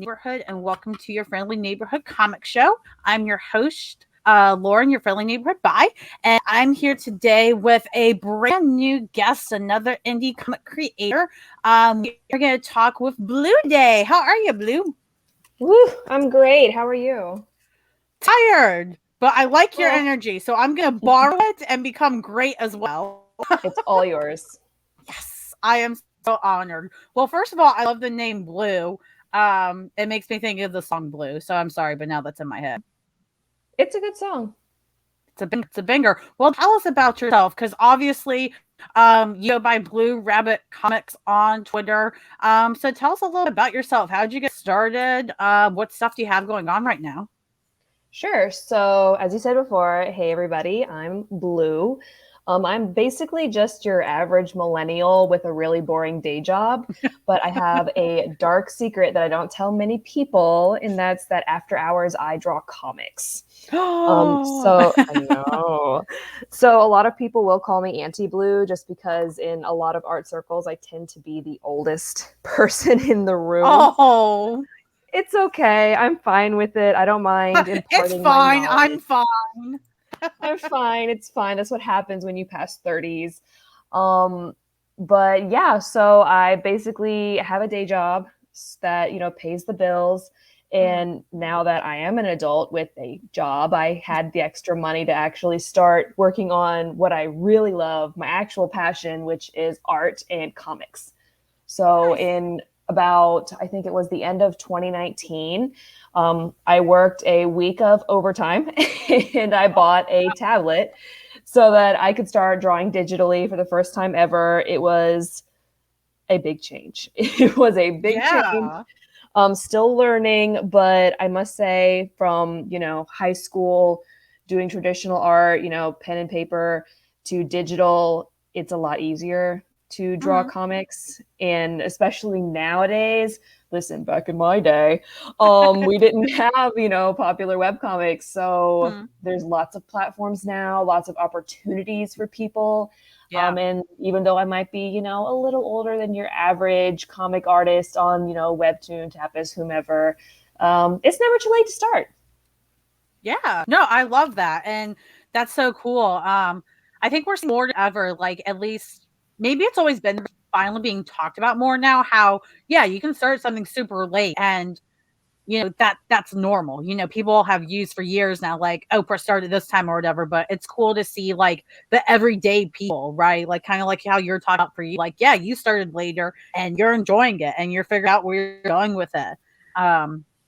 neighborhood, and welcome to your friendly neighborhood comic show. I'm your host, Lauren, your friendly neighborhood bi, and I'm here today with a brand new guest, another indie comic creator. We're going to talk with Blue today. How are you, Blue? Woo, I'm great. How are you? Tired, but I like your Well, energy, so I'm going to borrow it and become great as well. it's all yours. Yes, I am so honored. Well, first of all, I love the name Blue. It makes me think of the song Blue. So I'm sorry, but now that's in my head. It's a good song. It's a banger. Well, tell us about yourself, because obviously, you go by Blue Rabbit Comics on Twitter. So tell us a little bit about yourself. How did you get started? What stuff do you have going on right now? Sure. So, as you said before, hey everybody, I'm Blue. I'm basically just your average millennial with a really boring day job, but I have a dark secret that I don't tell many people, and that's that after hours I draw comics. Oh, So I know. So a lot of people will call me Auntie Blue just because in a lot of art circles I tend to be the oldest person in the room. oh, It's okay. I'm fine with it. I don't mind it's imparting my fine. I'm knowledge. fine. I'm fine. It's fine. That's what happens when you pass 30s. Um, but yeah, so I basically have a day job that, pays the bills. And now that I am an adult with a job, I had the extra money to actually start working on what I really love, my actual passion, which is art and comics. So Nice. in about, I think it was the end of 2019, I worked a week of overtime and I bought a tablet so that I could start drawing digitally for the first time ever. It was a big change. It was a big change. Yeah. Still learning, but I must say from, high school, doing traditional art, pen and paper to digital, it's a lot easier to draw Mhm. comics. And especially nowadays, listen, back in my day, we didn't have, popular webcomics. So Mhm. there's lots of platforms now, lots of opportunities for people. Yeah. And even though I might be, a little older than your average comic artist on, Webtoon, Tapas, whomever, it's never too late to start. Yeah. No, I love that. And that's so cool. I think we're seeing more than ever, like at least maybe it's always been finally being talked about more now, how yeah, you can start something super late and that's normal. People have used for years now, like Oprah started this time or whatever, but it's cool to see like the everyday people, right? Like kind of like how you're talking about for you. Like, yeah, you started later and you're enjoying it and you're figuring out where you're going with it.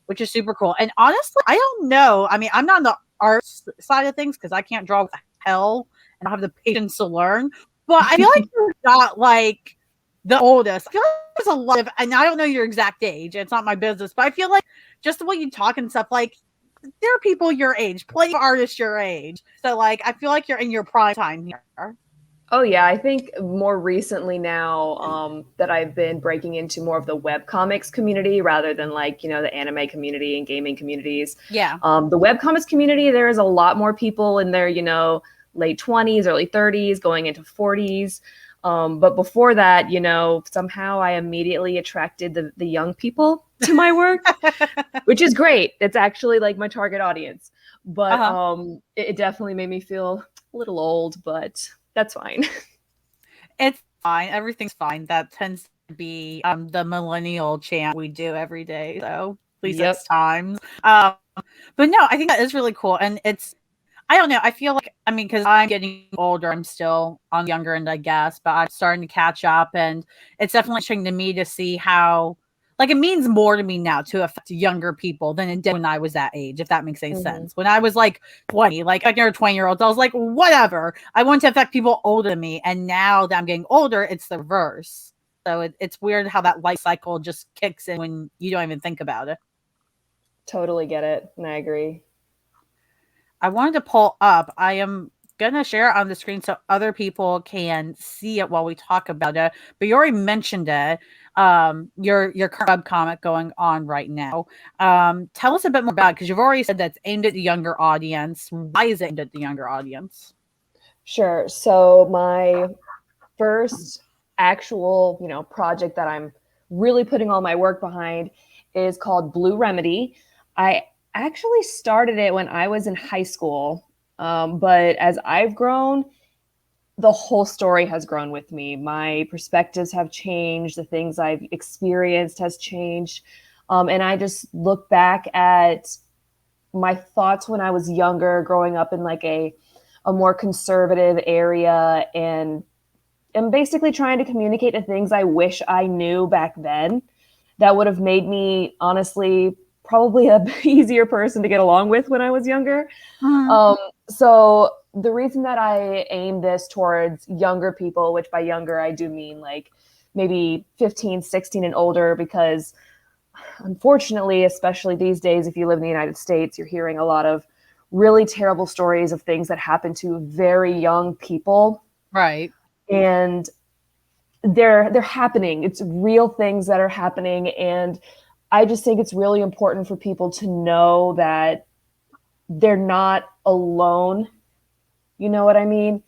Which is super cool. And honestly, I don't know. I mean, I'm not on the art side of things because I can't draw with hell and I don't have the patience to learn. But I feel like you're not like the oldest. I feel like there's a lot of, and I don't know your exact age. It's not my business, but I feel like just the way you talk and stuff, like there are people your age, plenty of artists your age. So like, I feel like you're in your prime time here. Oh yeah, I think more recently now that I've been breaking into more of the web comics community rather than like the anime community and gaming communities. Yeah. The web comics community, there is a lot more people in their late 20s, early 30s, going into 40s. But before that, somehow I immediately attracted the young people to my work, which is great. It's actually like my target audience. But Uh-huh. it definitely made me feel a little old, but that's fine. It's fine. Everything's fine. That tends to be the millennial chant we do every day. So at least Yep. it's times. But no, I think that is really cool. And it's I don't know. I feel like, I mean, because I'm getting older, I'm still on the younger end, I guess, but I'm starting to catch up. And it's definitely interesting to me to see how, like, it means more to me now to affect younger people than it did when I was that age, if that makes any Mhm. sense. When I was like 20, like, younger 20-year-olds, I was like, whatever. I want to affect people older than me. And now that I'm getting older, it's the reverse. So it's weird how that life cycle just kicks in when you don't even think about it. Totally get it. And I agree. I wanted to pull up. I am gonna share it on the screen so other people can see it while we talk about it. But you already mentioned it. Your current web comic going on right now. Tell us a bit more about it because you've already said that's aimed at the younger audience. Why is it aimed at the younger audience? Sure. So my first actual, project that I'm really putting all my work behind is called Blue Remedy. I actually started it when I was in high school, but as I've grown, the whole story has grown with me. My perspectives have changed. The things I've experienced has changed. And I just look back at my thoughts when I was younger, growing up in like a more conservative area, and am basically trying to communicate the things I wish I knew back then that would have made me, honestly, probably a easier person to get along with when I was younger. So the reason that I aim this towards younger people, which by younger I do mean like maybe 15, 16 and older, because unfortunately, especially these days, if you live in the United States, you're hearing a lot of really terrible stories of things that happen to very young people. Right. And they're happening. It's real things that are happening. And I just think it's really important for people to know that they're not alone. You know what I mean?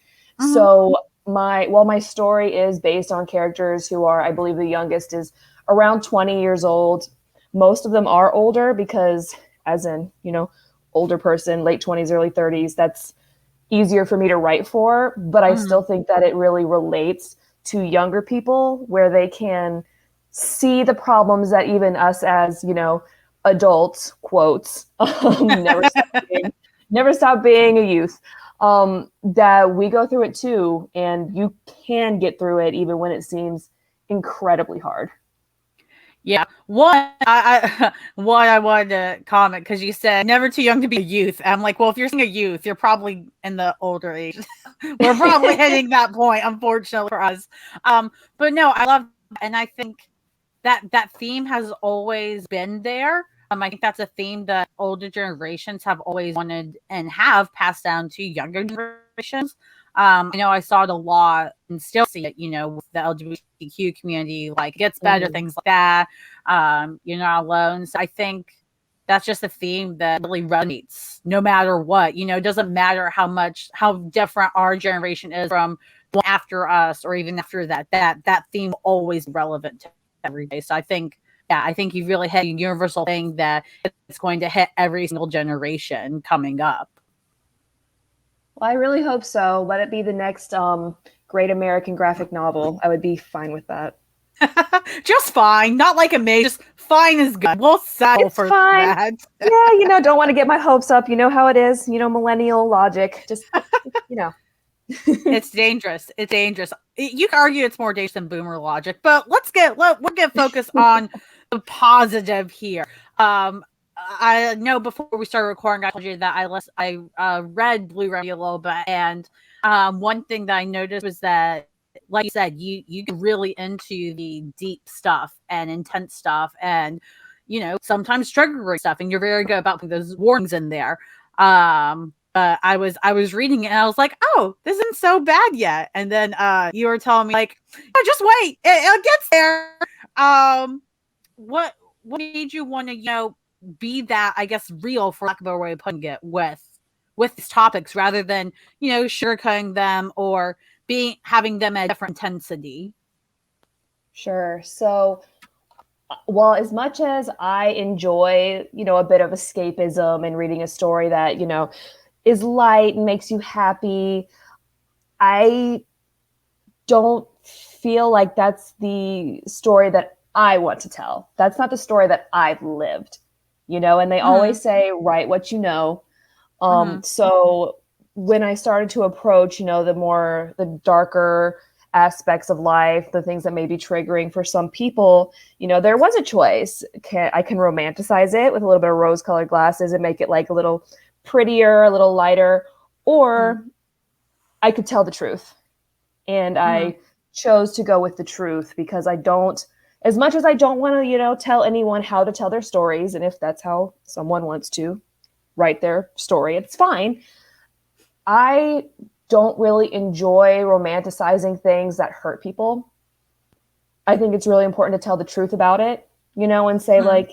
So my story is based on characters who are, I believe the youngest is around 20 years old. Most of them are older because, as in, older person, late 20s, early 30s, that's easier for me to write for. But I still think that it really relates to younger people, where they can see the problems that even us as, adults, quotes, never stop being a youth, that we go through it too. And you can get through it even when it seems incredibly hard. Yeah. What I wanted to comment, because you said never too young to be a youth. I'm like, well, if you're saying a youth, you're probably in the older age. We're probably hitting that point, unfortunately for us. But no, I love that. And I think that theme has always been there. I think that's a theme that older generations have always wanted and have passed down to younger generations. I know I saw it a lot and still see it, with the LGBTQ community, like it gets better, things like that. You're not alone. So I think that's just a theme that really resonates no matter what. It doesn't matter how different our generation is from after us or even after that theme will always be relevant to every day. So I think you really hit a universal thing that it's going to hit every single generation coming up. Well, I really hope so. Let it be the next great American graphic novel. I would be fine with that. Just fine. Not like amazing. Just fine is good. We'll settle It's for fine. that. Yeah, don't want to get my hopes up. You know how it is. Millennial logic. Just, It's dangerous. It's dangerous. You can argue it's more dangerous than boomer logic, but we'll get focused on the positive here. I know before we started recording, I told you that I read Blue Remedy a little bit, and one thing that I noticed was that, like you said, you get really into the deep stuff and intense stuff, and sometimes triggering stuff, and you're very good about putting those warnings in there. I was reading it and I was like, oh, this isn't so bad yet, and then you were telling me like, oh, just wait, it gets there. What made you want to be that, I guess, real, for lack of a way of putting it, with these topics rather than sugarcoating them or having them at a different intensity? Sure. So, well, as much as I enjoy, a bit of escapism and reading a story that, is light and makes you happy, I don't feel like that's the story that I want to tell. That's not the story that I've lived, and they always say, write what you know. So when I started to approach, the darker aspects of life, the things that may be triggering for some people, there was a choice. I can romanticize it with a little bit of rose-colored glasses and make it like a little prettier, a little lighter, or I could tell the truth. And I chose to go with the truth because as much as I don't want to, tell anyone how to tell their stories, and if that's how someone wants to write their story, it's fine. I don't really enjoy romanticizing things that hurt people. I think it's really important to tell the truth about it, and say like,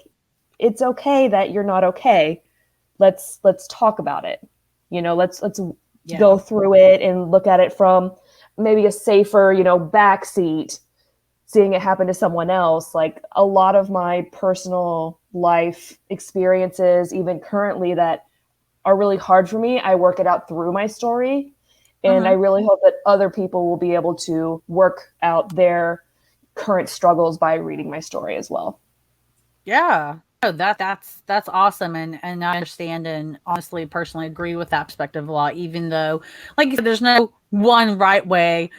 it's okay that you're not okay. Let's talk about it. Let's go through it and look at it from maybe a safer, backseat seeing it happen to someone else, like a lot of my personal life experiences, even currently, that are really hard for me, I work it out through my story. And I Mhm. really hope that other people will be able to work out their current struggles by reading my story as well. Yeah. Oh, that's awesome, and I understand and honestly, personally agree with that perspective a lot. Even though, like you said, there's no one right way.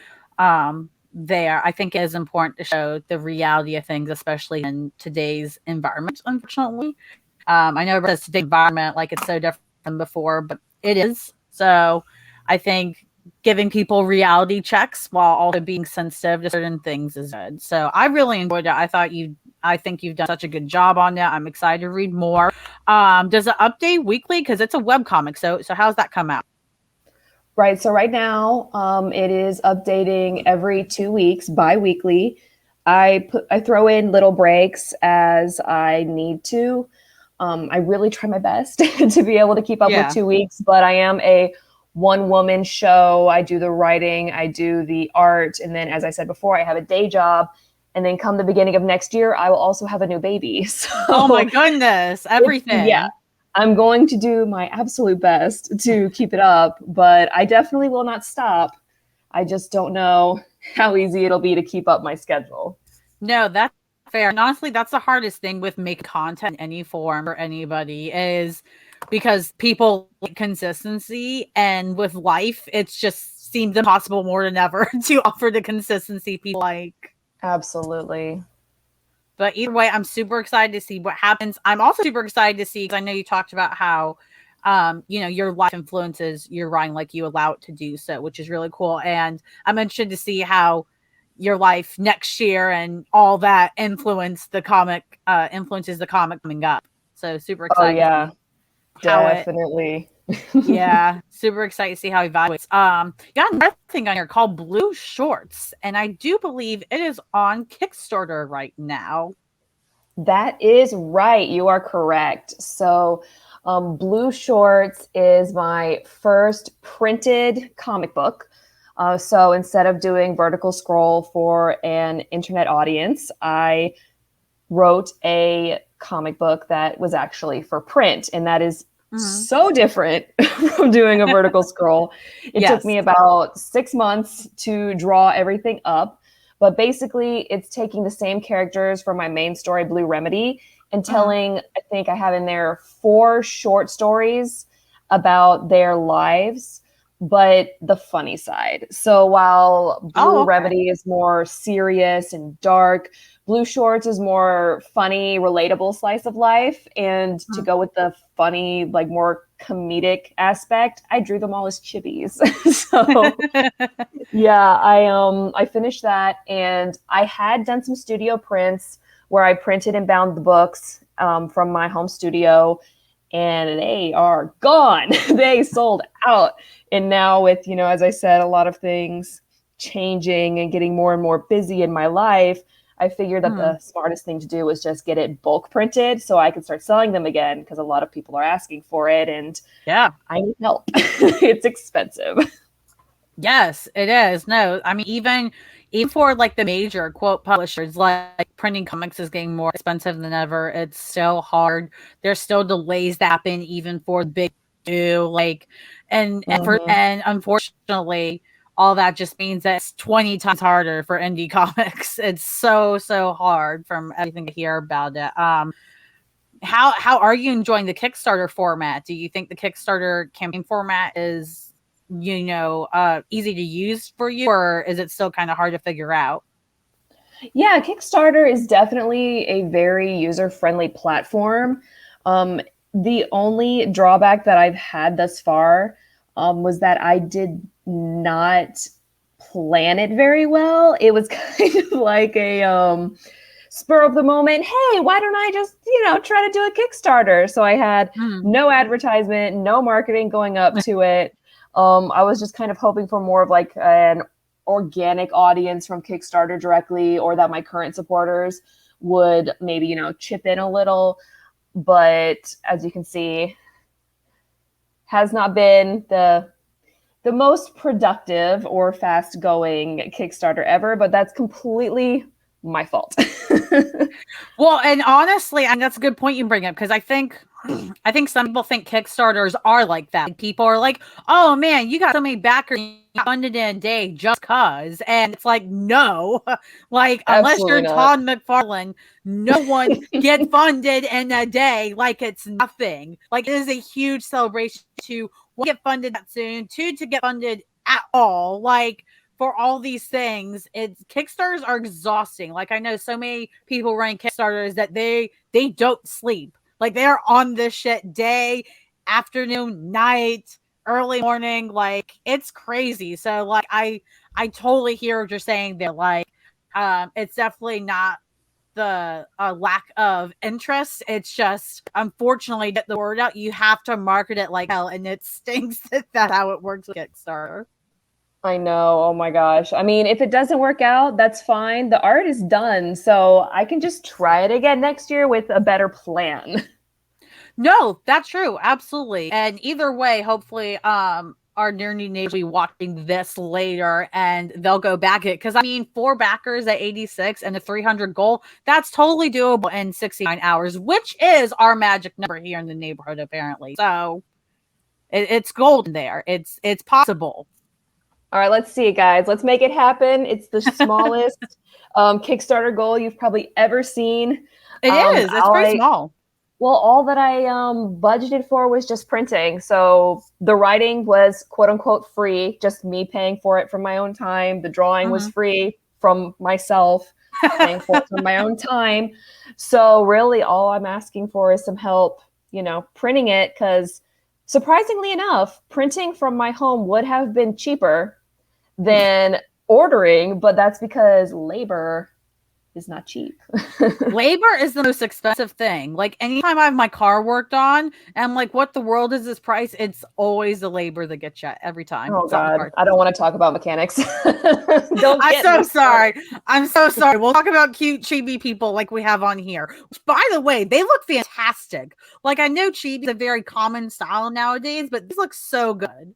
There, I think it is important to show the reality of things, especially in today's environment. Unfortunately, I know it's today's environment like it's so different than before, but it is. So, I think giving people reality checks while also being sensitive to certain things is good. So I really enjoyed it. I think you've done such a good job on that. I'm excited to read more. Does it update weekly? Because it's a web comic. So how's that come out? Right. So right now, it is updating every 2 weeks, bi-weekly. I throw in little breaks as I need to. I really try my best to be able to keep up with Yeah. 2 weeks, but I am a one woman show. I do the writing, I do the art, and then, as I said before, I have a day job. And then come the beginning of next year, I will also have a new baby. Oh my So goodness, yeah, everything. I'm going to do my absolute best to keep it up, but I definitely will not stop. I just don't know how easy it'll be to keep up my schedule. No, that's fair. And honestly, that's the hardest thing with making content in any form for anybody is because people like consistency, and with life, it's just seems impossible more than ever to offer the consistency people like. Absolutely. But either way, I'm super excited to see what happens. I'm also super excited to see because I know you talked about how, your life influences your writing, like you allow it to do so, which is really cool. And I'm interested to see how your life next year and all that influences the comic coming up. So super Oh, excited to yeah, see how it. definitely. Yeah, super excited to see how he evaluates. Got another thing on here called Blue Shorts, and I do believe it is on Kickstarter right now. That is right. You are correct. So, Blue Shorts is my first printed comic book. So instead of doing vertical scroll for an internet audience, I wrote a comic book that was actually for print. And that is Mhm. so different from doing a vertical scroll. It took Yes. me about 6 months to draw everything up. But basically, it's taking the same characters from my main story, Blue Remedy, and Mhm. telling, I think I have in there 4 short stories about their lives, but the funny side. So while Blue Oh, okay. Remedy is more serious and dark, Blue Shorts is more funny, relatable slice of life. And to Mhm. go with the funny, like more comedic aspect, I drew them all as chibis. So yeah, I finished that, and I had done some studio prints where I printed and bound the books from my home studio, and they are gone. They sold out. And now with, as I said, a lot of things changing and getting more and more busy in my life, I figured that Mhm. the smartest thing to do was just get it bulk printed so I can start selling them again, because a lot of people are asking for it and Yeah. I need help. It's expensive. Yes, it is. No, I mean even for like the major quote publishers, like printing comics is getting more expensive than ever. It's still hard. There's still delays that happen even for the big two, like Mhm. and unfortunately, all that just means that it's 20 times harder for indie comics. It's so hard from everything I hear about it. How are you enjoying the Kickstarter format? Do you think the Kickstarter campaign format is, easy to use for you, or is it still kind of hard to figure out? Yeah, Kickstarter is definitely a very user-friendly platform. Um, the only drawback that I've had thus far was that I did not plan it very well. It was kind of like a spur of the moment. Hey, why don't I just, try to do a Kickstarter? So I had Mm, no advertisement, no marketing going up to it. I was just kind of hoping for more of like an organic audience from Kickstarter directly, or that my current supporters would maybe, chip in a little. But as you can see, has not been the most productive or fast going Kickstarter ever, but that's completely my fault. Well, and honestly, and that's a good point you bring up because I think some people think Kickstarters are like that. Like, people are like, "Oh man, you got so many backers, you got funded in a day just cause," and it's like, no, like unless Absolutely you're not. Todd McFarlane, no one get funded in a day like it's nothing. Like it is a huge celebration to one, get funded that soon, two, to get funded at all. Like for all these things, it's Kickstarters are exhausting. Like I know so many people running Kickstarters that they don't sleep. Like they're on this shit day, afternoon, night, early morning. Like it's crazy. So like I totally hear what you're saying there. Like it's definitely not the lack of interest. It's just unfortunately get the word out. You have to market it like hell, and it stinks that that's how it works with Kickstarter. I know. Oh my gosh. I mean, if it doesn't work out, that's fine. The art is done. So I can just try it again next year with a better plan. No, that's true. Absolutely. And either way, hopefully, our near new neighbors will be watching this later and they'll go back it. Cause I mean, four backers at 86 and a 300 goal, that's totally doable in 69 hours, which is our magic number here in the neighborhood, apparently. So it's golden there. It's possible. All right, let's see, guys. Let's make it happen. It's the smallest Kickstarter goal you've probably ever seen. It is. It's pretty small. Well, all that I budgeted for was just printing. So the writing was quote unquote free, just me paying for it from my own time. The drawing was free from myself, paying for it from my own time. So really all I'm asking for is some help, printing it, because surprisingly enough, printing from my home would have been cheaper than ordering, but that's because labor is not cheap. Labor is the most expensive thing. Like anytime I have my car worked on and I'm like, what the world is this price? It's always the labor that gets you every time. Oh God, I don't want to talk about mechanics. Don't I'm get so me sorry. I'm so sorry. We'll talk about cute chibi people like we have on here. Which, by the way, they look fantastic. Like I know chibi is a very common style nowadays, but these look so good.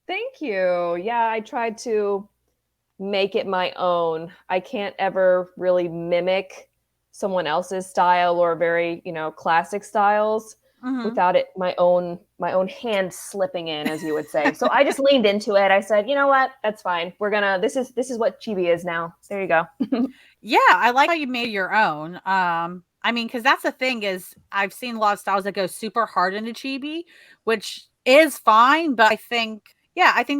Thank you. Yeah, I tried to make it my own. I can't ever really mimic someone else's style or very, classic styles without it my own hand slipping in, as you would say. So I just leaned into it. I said, you know what? That's fine. This is what chibi is now. There you go. Yeah, I like how you made your own. I mean, because that's the thing is I've seen a lot of styles that go super hard into chibi, which is fine, but I think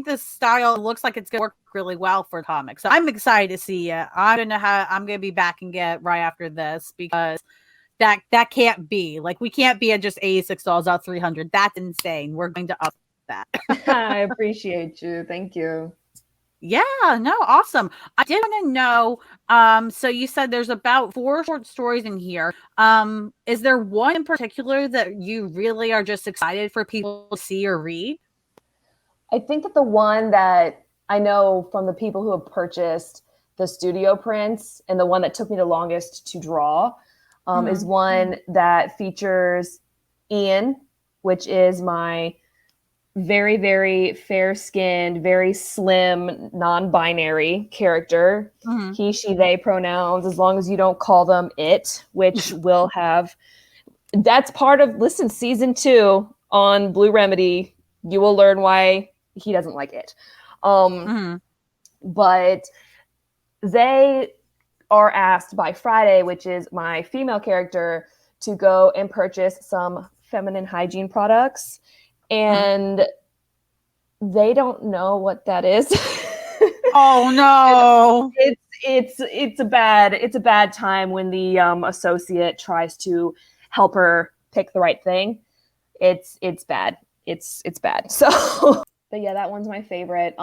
this style looks like it's gonna work really well for comics. So I'm excited to see it. I'm gonna be back and get right after this because that can't be like we can't be at just $86 out 300. That's insane. We're going to up that. I appreciate you. Thank you. Yeah, no, awesome. I did want to know, so you said there's about 4 short stories in here. Is there one in particular that you really are just excited for people to see or read? I think that the one that I know from the people who have purchased the studio prints and the one that took me the longest to draw is one that features Ian, which is my very, very fair-skinned, very slim, non-binary character. He, she, they pronouns, as long as you don't call them it, which will have... That's part of, season 2 on Blue Remedy. You will learn why he doesn't like it. But they are asked by Friday, which is my female character, to go and purchase some feminine hygiene products. And they don't know what that is. Oh no. It's a bad time when the associate tries to help her pick the right thing. It's bad. It's bad. So but yeah, that one's my favorite.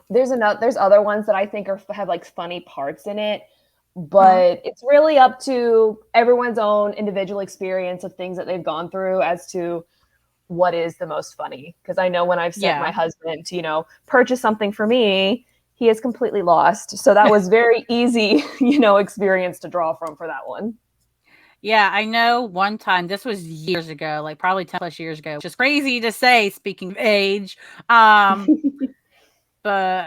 There's other ones that I think have like funny parts in it, but it's really up to everyone's own individual experience of things that they've gone through as to what is the most funny. Because I know when I've sent my husband to, purchase something for me, he is completely lost. So that was very easy, experience to draw from for that one. Yeah, I know one time, this was years ago, like probably 10 plus years ago, which is crazy to say, speaking of age. But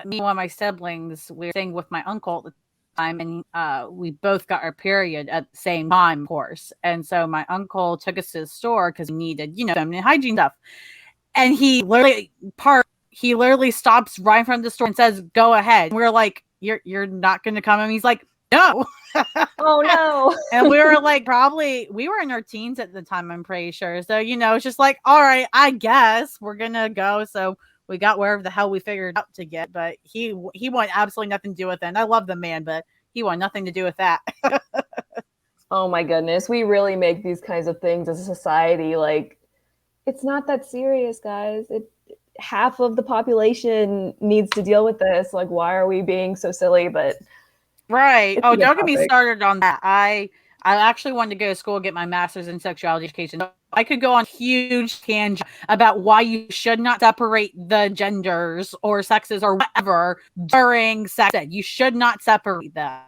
me and one of my siblings, we were staying with my uncle at the time, and we both got our period at the same time, of course. And so my uncle took us to the store because we needed, feminine hygiene stuff. And he literally stops right in front of the store and says, "Go ahead." And we're like, "You're not going to come?" And he's like, "No." Oh no. And we were like, we were in our teens at the time, I'm pretty sure. So, it's just like, all right, I guess we're going to go. So we got wherever the hell we figured out to get, but he wanted absolutely nothing to do with it. And I love the man, but he wanted nothing to do with that. Oh my goodness. We really make these kinds of things as a society. Like, it's not that serious, guys. Half of the population needs to deal with this. Like, why are we being so silly? But right. Oh, don't get me topic. started on that. I actually wanted to go to school and get my master's in sexuality education. I could go on huge tangent about why you should not separate the genders or sexes or whatever during sex ed. You should not separate them.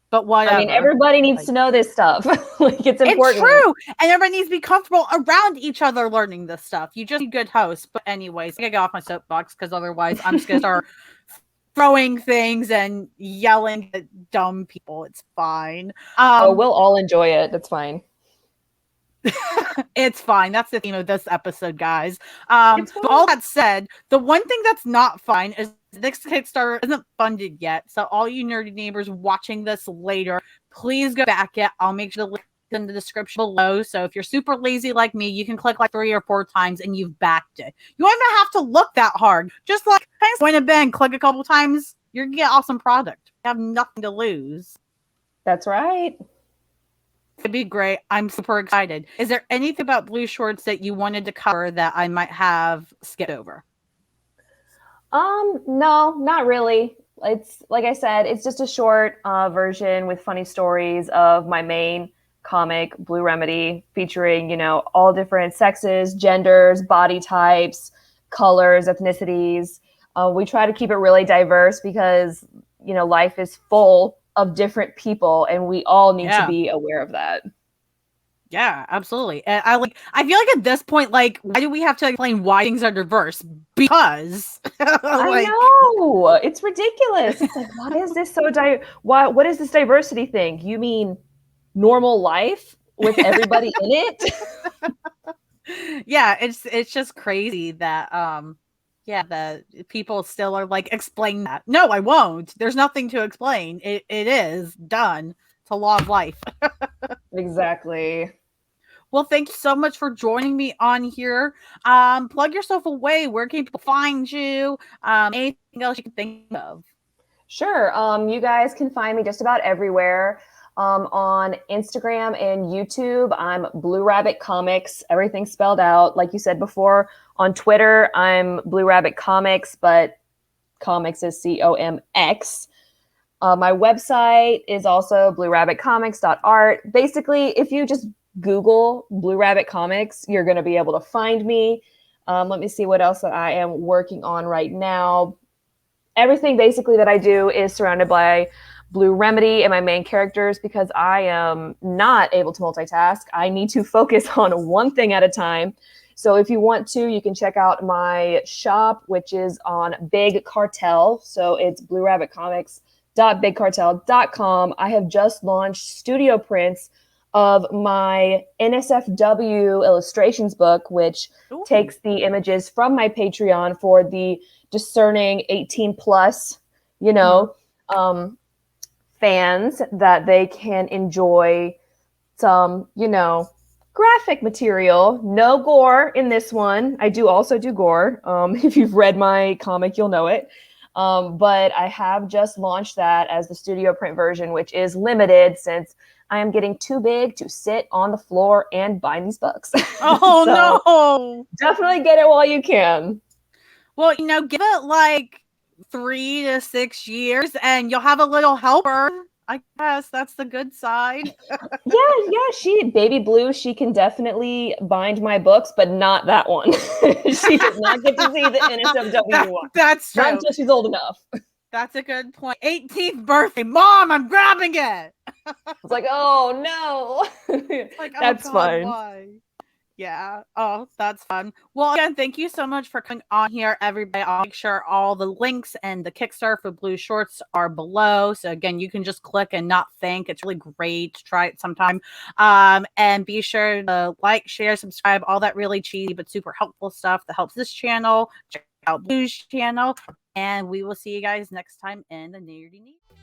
But whatever. I mean, everybody needs to know this stuff. Like, it's important. It's true. And everybody needs to be comfortable around each other learning this stuff. You just need good hosts. But anyways, I gotta get off my soapbox because otherwise I'm just gonna start throwing things and yelling at dumb people. It's fine. We'll all enjoy it. That's fine. It's fine. That's the theme of this episode, guys. But all that said, the one thing that's not fine is this Kickstarter isn't funded yet. So all you nerdy neighbors watching this later, please go back it. I'll make sure the link in the description below. So if you're super lazy like me, you can click like 3 or 4 times and you've backed it. You don't even have to look that hard. Just like point a bend, click a couple times, you're gonna get awesome product. You have nothing to lose. That's right. It'd be great. I'm super excited. Is there anything about Blue Shorts that you wanted to cover that I might have skipped over? No, not really. It's like I said, it's just a short version with funny stories of my main comic, Blue Remedy, featuring, all different sexes, genders, body types, colors, ethnicities. We try to keep it really diverse because, life is full of different people and we all need to be aware of that. Yeah, absolutely. And I feel like at this point, like, why do we have to explain why things are diverse? Because I know, it's ridiculous. It's like, what is this what is this diversity thing? You mean normal life with everybody in it? Yeah, it's just crazy that the people still are like, explain that. No, I won't. There's nothing to explain. It is done. It's a law of life. Exactly. Well, thank you so much for joining me on here. Plug yourself away. Where can people find you? Anything else you can think of? Sure. You guys can find me just about everywhere. On Instagram and YouTube, I'm Blue Rabbit Comics, everything spelled out. Like you said before, on Twitter, I'm Blue Rabbit Comics, but comics is COMX. My website is also bluerabbitcomics.art. Basically, if you just Google Blue Rabbit Comics, you're going to be able to find me. Let me see what else that I am working on right now. Everything basically that I do is surrounded by Blue Remedy and my main characters because I am not able to multitask. I need to focus on one thing at a time. So if you want to, you can check out my shop, which is on Big Cartel. So it's bluerabbitcomics.bigcartel.com. I have just launched studio prints of my NSFW illustrations book, which takes the images from my Patreon for the discerning 18 plus, fans, that they can enjoy some, graphic material. No gore in this one. I do also do gore. If you've read my comic, you'll know it. But I have just launched that as the studio print version, which is limited since I am getting too big to sit on the floor and bind these books. Oh, no. Definitely get it while you can. Well, give it like 3 to 6 years and you'll have a little helper. I guess that's the good side. Yeah. Baby Blue, she can definitely bind my books, but not that one. She does not get to see the NSFW one. That's true. Not until she's old enough. That's a good point. 18th birthday. Mom, I'm grabbing it. It's like, oh no. It's like, that's oh God, fine. Why? Yeah. Oh, that's fun. Well, again, thank you so much for coming on here, everybody. I'll make sure all the links and the Kickstarter for Blue Shorts are below. So again, you can just click and not think. It's really great. Try it sometime. And be sure to like, share, subscribe, all that really cheesy but super helpful stuff that helps this channel. Check out Blue's channel. And we will see you guys next time in the Nerdy Needs.